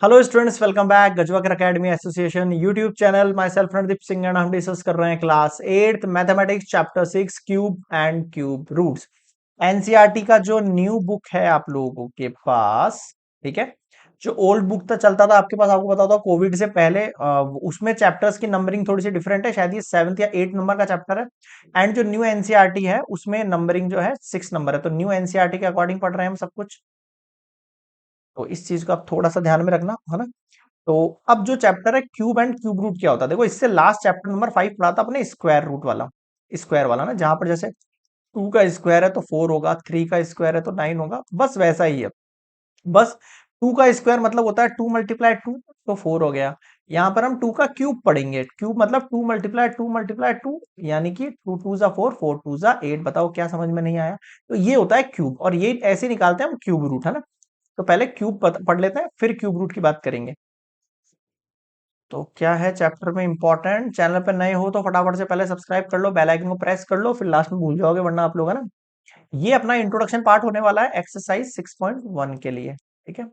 Hello students, welcome back Gajwakar academy association YouTube channel. Myself Randeep Singh and हम discuss कर रहे हैं class 8th mathematics chapter 6 cube and cube roots. NCERT का जो new book है आप लोगों के पास, ठीक है, जो ओल्ड बुक तो चलता था आपके पास, आपको पता होता कोविड से पहले, उसमें चैप्टर्स की नंबरिंग थोड़ी सी डिफरेंट है, शायद ये 7th या 8th नंबर का चैप्टर है। एंड जो न्यू एनसीईआरटी है उसमें नंबरिंग जो है 6 नंबर है। तो न्यू एनसीईआरटी के अकॉर्डिंग पढ़ रहे हैं हम सब कुछ, तो इस चीज को आप थोड़ा सा ध्यान में रखना है ना। तो अब जो चैप्टर है क्यूब एंड क्यूब रूट क्या होता है, देखो इससे लास्ट चैप्टर नंबर 5 पढ़ा था अपने स्क्वायर रूट वाला, स्क्वायर वाला ना, जहां पर जैसे 2 का स्क्वायर है तो 4 होगा, 3 का स्क्वायर है तो 9 होगा, बस वैसा ही है। बस 2 का स्क्वायर मतलब होता है 2 मल्टीप्लाई 2, तो 4 हो गया। यहाँ पर हम 2 का क्यूब पढ़ेंगे, क्यूब मतलब 2 मल्टीप्लाई 2 यानी कि 2 2 जा 4, 4 2 जा 8। बताओ क्या समझ में नहीं आया? तो ये होता है क्यूब, और ये ऐसे निकालते हैं हम क्यूब रूट, है ना। तो पहले क्यूब पढ़ लेते हैं, फिर क्यूब रूट की बात करेंगे। तो क्या है चैप्टर में इंपॉर्टेंट, चैनल पे नए हो तो फटाफट से पहले सब्सक्राइब कर लो, बेल आइकन को प्रेस कर लो, फिर लास्ट में भूल जाओगे वरना आप लोग, है ना। ये अपना इंट्रोडक्शन पार्ट होने वाला है एक्सरसाइज 6.1 के लिए, ठीक है।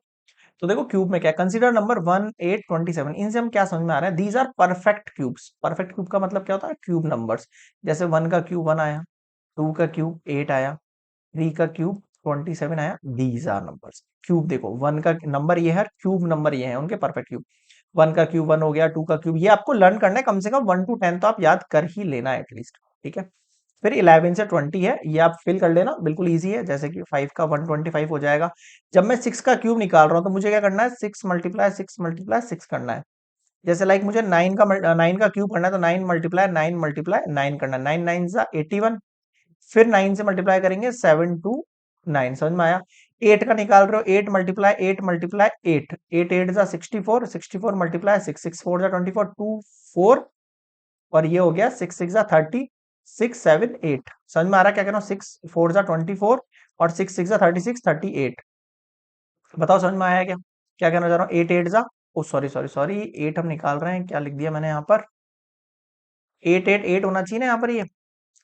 तो देखो क्यूब में क्या, कंसीडर नंबर 1 8 27। इनसे हम क्या समझ में आ रहा है, these are perfect cubes. Perfect cube का मतलब क्या होता है, क्यूब नंबर्स। जैसे 1 का क्यूब 1 आया, 2 का क्यूब 8 आया, 3 का क्यूब 27 आया। These are numbers cube. देखो 1 का नंबर ये है, क्यूब नंबर ये है उनके परफेक्ट क्यूब। 1 का क्यूब 1 हो गया, 2 का क्यूब, ये आपको लर्न करना है, कम से कम 1 to 10 तो आप याद कर ही लेना एटलीस्ट, ठीक है। फिर 11 से 20 है, ये आप फिल कर लेना, बिल्कुल इजी है। जैसे कि 5 का 125 हो जाएगा। जब मैं 6 का क्यूब निकाल रहा हूं तो मुझे क्या करना है, 6 करना है। जैसे लाइक मुझे 9 का क्यूब करना है, तो 9 करना है। 9 9 जा 81, फिर 9 से मल्टीप्लाई करेंगे 7 टू 9। समझ में आया? 8 का निकाल रहे हो, 8 8 8 जा 64, 64 मल्टीप्लाई 6, 6 4 जा 24, 2 4, और ये हो गया 6 6 जा 30, 6 7 8। समझ में आ रहा है क्या कह रहा हूँ? 6 4 जा 24 और 6 6 जा 36, 38। बताओ समझ में आया क्या, क्या कहना चाह रहा हूँ? 8 8 जा, ओ सॉरी सॉरी सॉरी, 8 हम निकाल रहे हैं, क्या लिख दिया मैंने यहाँ पर, 8 8 8 होना चाहिए ना यहाँ पर ये।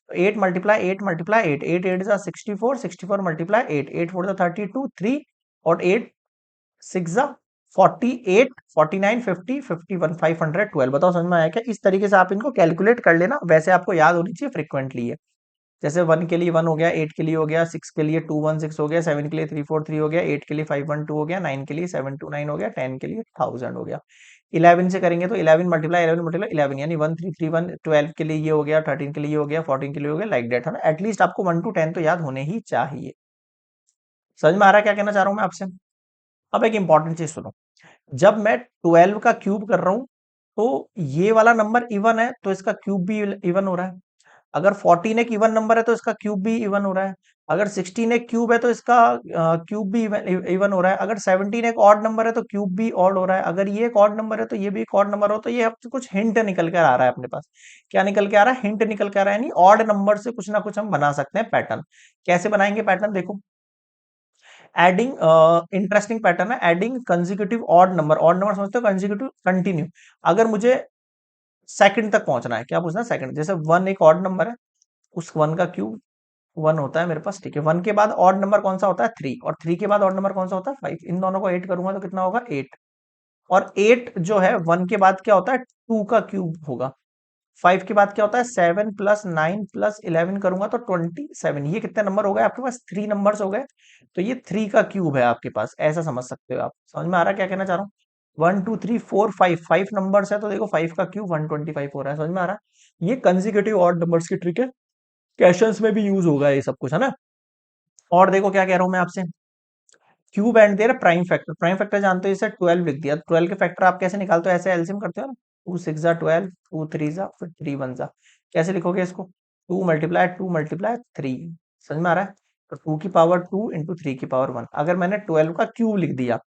8 8 8 जा 64, 64 मल्टीप्लाई 8, 8 4 जा 32, 3, और 8 6 जा 48, 49 50 51 512। बताओ समझ में आया क्या? इस तरीके से आप इनको कैलकुलेट कर लेना, वैसे आपको याद होनी चाहिए फ्रिक्वेंटली है। जैसे 1 के लिए 1 हो गया, 8 के लिए हो गया, 6 के लिए 216 हो गया, 7 के लिए 343 हो गया, 8 के लिए 512 हो गया, 9 के लिए 729 हो गया, 10 के लिए 1000 हो गया। 11 से करेंगे तो 11 यानी 1331। 12 के लिए ये हो गया, 13 के लिए ये हो गया, 14 के लिए हो गया, लाइक डेट, है ना। एटलीस्ट आपको 1 to 10 तो याद होने ही चाहिए। समझ में आ रहा है क्या कहना चाह रहा हूं मैं आपसे? अब एक इंपॉर्टेंट चीज सुनो, जब मैं 12 का क्यूब कर रहा हूं तो ये वाला नंबर इवन है तो इसका क्यूब भी इवन हो रहा है। अगर 14 एक इवन नंबर है तो इसका क्यूब भी इवन हो रहा है। अगर 16 एक क्यूब है तो इसका क्यूब भी इवन हो रहा है। अगर 17 एक ऑड नंबर है तो क्यूब भी ऑड हो रहा है। अगर ये एक ऑड नंबर है तो ये भी एक ऑड नंबर हो, तो ये आपसे कुछ हिंट निकल कर आ रहा है अपने पास। क्या निकल के आ रहा है? हिंट निकल के आ रहा है, यानी ऑड नंबर से कुछ ना कुछ हम बना सकते हैं पैटर्न। कैसे बनाएंगे पैटर्न, देखो। एडिंग, इंटरेस्टिंग पैटर्न है, adding consecutive odd number. Odd number समझते हो, कंसेक्यूटिव कंटिन्यू। अगर मुझे सेकंड तक पहुंचना है, क्या पूछना है, सेकंड। जैसे 1 एक ऑड नंबर है, उस 1 का क्यूब 1 होता है मेरे पास, ठीक है। 1 के बाद ऑड नंबर कौन सा होता है? 3, और 3 के बाद ऑड नंबर कौन सा होता है? 5। इन दोनों को 8 करूंगा तो कितना होगा? 8। और 8 जो है 1 के बाद क्या होता है? 2 का क्यूब होगा। 5 के बाद क्या होता है? 7 प्लस 9 प्लस 11 करूंगा तो 27। ये कितने नंबर हो गए आपके पास? 3 नंबर्स हो गए। तो ये 3 का क्यूब है आपके पास, ऐसा समझ सकते हो आप। समझ में आ रहा है क्या कहना चाह रहा हूँ? 1 2 3 4 5, 5 नंबर्स है तो देखो 5 का क्यूब 125 हो रहा है। समझ में आ रहा है? ये कंसेक्यूटिव ऑड नंबर्स की ट्रिक है, क्वेश्चंस में भी यूज होगा ये सब कुछ, है ना। और देखो क्या कह रहा हूं मैं आपसे, cube and their prime factor. Prime factor जानते हो, इसे 12 लिख दिया। 12 के फैक्टर आप कैसे निकालते हो? ऐसे एलसीएम करते हो ना, 2 6 जा 12, 2 3 जा, फिर 3 1 जा। कैसे लिखोगे इसको? 2 मल्टीप्लाई 3। समझ में आ रहा है? तो 2 की पावर 2 इंटू 3 की पावर 1। अगर मैंने 12 का क्यूब लिख दिया,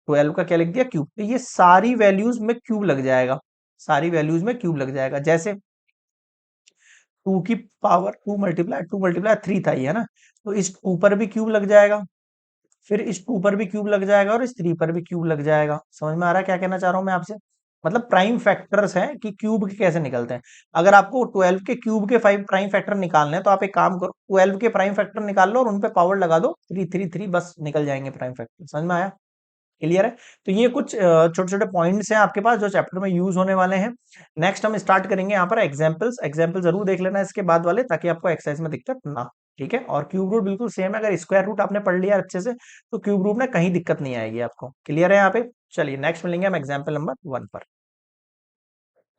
12 का क्या लिख दिया? क्यूब, तो ये सारी वैल्यूज में क्यूब लग जाएगा, सारी वैल्यूज में क्यूब लग जाएगा। जैसे 2 की पावर 2 मल्टीप्लाई 3 था ये, है ना। तो इस ऊपर भी क्यूब लग जाएगा, फिर इस 2 पर भी क्यूब लग जाएगा, और इस 3 पर भी क्यूब लग जाएगा। समझ में आ रहा है क्या कहना चाह रहा हूं मैं आपसे? मतलब प्राइम फैक्टर्स हैं कि क्यूब के कैसे निकलते हैं। अगर आपको 12 के क्यूब के 5 प्राइम फैक्टर निकालने हैं तो आप एक काम करो, 12 के प्राइम फैक्टर निकाल लो और उन पे पावर लगा दो 3 3 3, बस निकल जाएंगे प्राइम फैक्टर। समझ में आया? क्लियर है? तो ये कुछ छोटे छोटे पॉइंट्स हैं आपके पास जो चैप्टर में यूज होने वाले हैं। नेक्स्ट हम स्टार्ट करेंगे यहाँ पर एग्जाम्पल्स। एग्जाम्पल जरूर देख लेना इसके बाद वाले, ताकि आपको एक्सरसाइज में दिक्कत ना हो, ठीक है? और क्यूब रूट बिल्कुल सेम है, अगर स्क्वायर रूट आपने पढ़ लिया अच्छे से तो क्यूब रूट में कहीं दिक्कत नहीं आएगी आपको। क्लियर है यहाँ पे? चलिए नेक्स्ट मिलेंगे हम एग्जाम्पल नंबर 1 पर।